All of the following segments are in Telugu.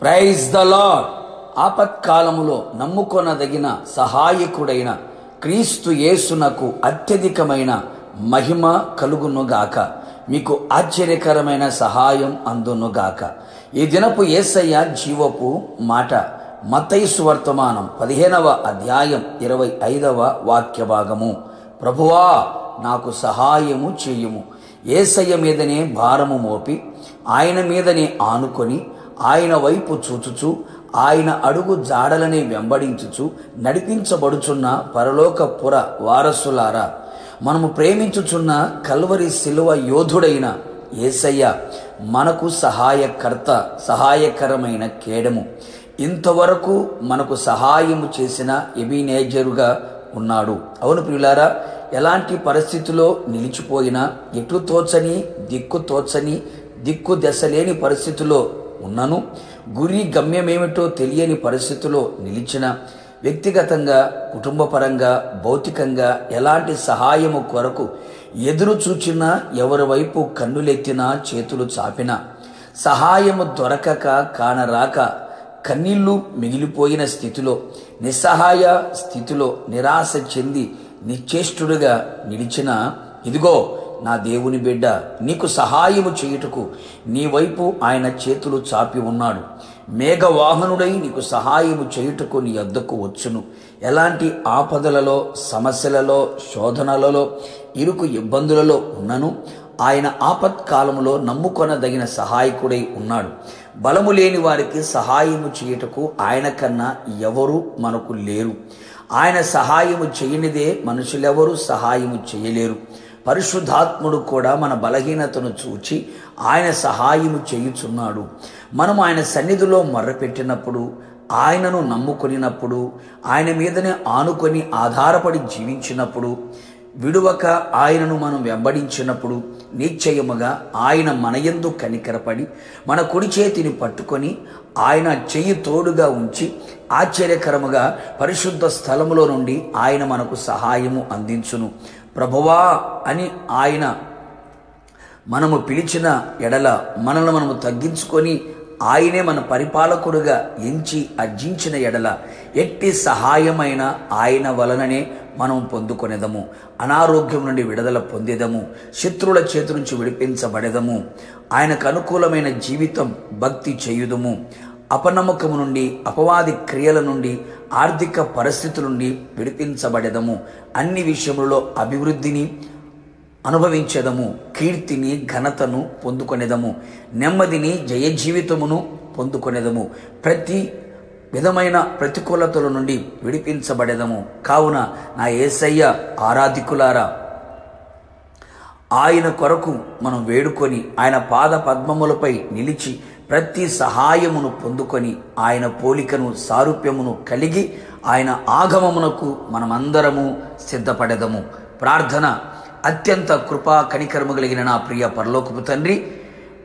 Praise the lord. ఆపత్కాలములో నమ్ముకొనదగిన సహాయకుడైన క్రీస్తు యేసునకు అత్యధికమైన మహిమ కలుగునుగాక. మీకు ఆశ్చర్యకరమైన సహాయం అందునుగాక. ఈ దినపు యేసయ్య జీవపు మాట మత్తయి సువర్తమానం 15వ అధ్యాయం 25వ వాక్య భాగము. ప్రభువా నాకు సహాయము చేయుము. యేసయ్య మీదనే భారము మోపి ఆయన మీదనే ఆనుకొని ఆయన వైపు చూచుచు ఆయన అడుగు జాడలనే వెంబడించుచు నడిపించబడుచున్న పరలోకపుర వారసులారా, మనము ప్రేమించుచున్న కల్వరి శిలువ యోధుడైన యేసయ్య మనకు సహాయకరమైన కేడము. ఇంతవరకు మనకు సహాయము చేసిన ఎబినేజరుగా ఉన్నాడు. అవును ప్రియులారా, ఎలాంటి పరిస్థితిలో నిలిచిపోయినా, ఎటు తోచని దిక్కు దశలేని పరిస్థితిలో ఉన్నను, గురి గమ్యమేమిటో తెలియని పరిస్థితిలో నిలిచిన, వ్యక్తిగతంగా కుటుంబపరంగా భౌతికంగా ఎలాంటి సహాయము కొరకు ఎదురు చూచినా, ఎవరి వైపు కన్నులెత్తినా, చేతులు చాపినా సహాయము దొరకక కానరాక కన్నీళ్లు మిగిలిపోయిన స్థితిలో, నిస్సహాయ స్థితిలో నిరాశ చెంది నిశ్చేష్టుడుగా నిలిచిన, ఇదిగో నా దేవుని బిడ్డ, నీకు సహాయము చేయుటకు నీ వైపు ఆయన చేతులు చాపి ఉన్నాడు. మేఘవాహనుడై నీకు సహాయము చేయుటకు నీ వద్దకు వచ్చును. ఎలాంటి ఆపదలలో, సమస్యలలో, శోధనలలో, ఇరుకు ఇబ్బందులలో ఉన్నను ఆయన ఆపత్కాలములో నమ్ముకొనదగిన సహాయకుడై ఉన్నాడు. బలము లేని వారికి సహాయము చేయుటకు ఆయన కన్నా ఎవరు మనకు లేరు. ఆయన సహాయము చేయనిదే మనుషులెవరూ సహాయము చేయలేరు. పరిశుద్ధాత్ముడు కూడా మన బలహీనతను చూచి ఆయన సహాయము చేయుచున్నాడు. మనం ఆయన సన్నిధిలో మొర్రపెట్టినప్పుడు, ఆయనను నమ్ముకొనినప్పుడు, ఆయన మీదనే ఆనుకొని ఆధారపడి జీవించినప్పుడు, విడువక ఆయనను మనం వెంబడించినప్పుడు నిశ్చయముగా ఆయన మనయందు కనికరపడి మన కుడి చేతిని పట్టుకొని ఆయన చెయ్యి తోడుగా ఉంచి ఆశ్చర్యకరముగా పరిశుద్ధ స్థలములో నుండి ఆయన మనకు సహాయము అందించును. ప్రభువా అని ఆయన మనము పిలిచిన ఎడల మనల్ని మనము తగ్గించుకొని ఆయనే మన పరిపాలకుడుగా ఎంచి అర్జించిన ఎడల ఎట్టి సహాయమైన ఆయన వలననే మనం పొందుకొనేదము. అనారోగ్యం నుండి విడుదల పొందేదము. శత్రువుల చేతి నుంచి విడిపించబడేదము. ఆయనకు అనుకూలమైన జీవితం భక్తి చేయుదము. అపనమ్మకము నుండి, అపవాది క్రియల నుండి, ఆర్థిక పరిస్థితుల నుండి విడిపించబడేదము. అన్ని విషయములలో అభివృద్ధిని అనుభవించేదము. కీర్తిని, ఘనతను పొందుకొనేదము. నెమ్మదిని, జయ జీవితమును పొందుకొనేదము. ప్రతి విధమైన ప్రతికూలతల నుండి విడిపించబడేదము. కావున నా యేసయ్య ఆరాధికులారా, ఆయన కొరకు మనం వేడుకొని ఆయన పాద పద్మములపై నిలిచి ప్రతి సహాయమును పొందుకొని ఆయన పోలికను, సారూప్యమును కలిగి ఆయన ఆగమమునకు మనమందరము సిద్ధపడేదము. ప్రార్థన. అత్యంత కృపా కనికరము కలిగిన నా ప్రియ పరలోకపు తండ్రి,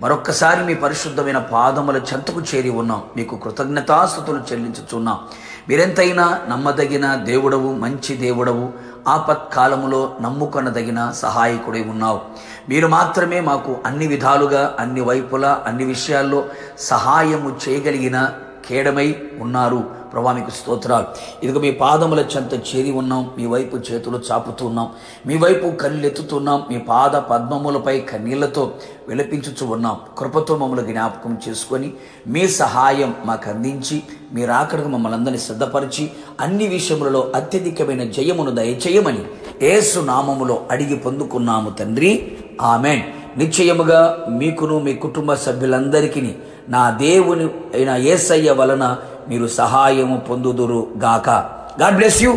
మరొక్కసారి మీ పరిశుద్ధమైన పాదముల చెంతకు చేరి ఉన్నాం. మీకు కృతజ్ఞతాస్తుతులు చెల్లించుచున్నాం. మీరెంతైనా నమ్మదగిన దేవుడవు, మంచి దేవుడవు. ఆపత్కాలములో నమ్ముకొనదగిన సహాయకుడై ఉన్నావు. మీరు మాత్రమే మాకు అన్ని విధాలుగా, అన్ని వైపులా, అన్ని విషయాల్లో సహాయము చేయగలిగిన కేడమై ఉన్నారు. ప్రభా మీకు స్తోత్రాలు. ఇదిగో మీ పాదముల చెంత చేరి ఉన్నాం. మీ వైపు చేతులు చాపుతున్నాం. మీ వైపు కళ్ళెత్తుతున్నాం. మీ పాద పద్మములపై కన్నీళ్లతో విలపించుచు ఉన్నాం. కృపతో మమ్మల్ని జ్ఞాపకం చేసుకొని మీ సహాయం మాకు అందించి మీరు ఆఖరికి మమ్మల్ని అందరినీ సిద్ధపరిచి అన్ని విషయములలో అత్యధికమైన జయమును దయచేయమని యేసు నామములో అడిగి పొందుకున్నాము తండ్రి. ఆమెన్. నిశ్చయముగా మీకును మీ కుటుంబ సభ్యులందరికీ నా దేవుని అయిన యేసయ్య వలన మీరు సహాయము పొందుదురు గాక. God bless you.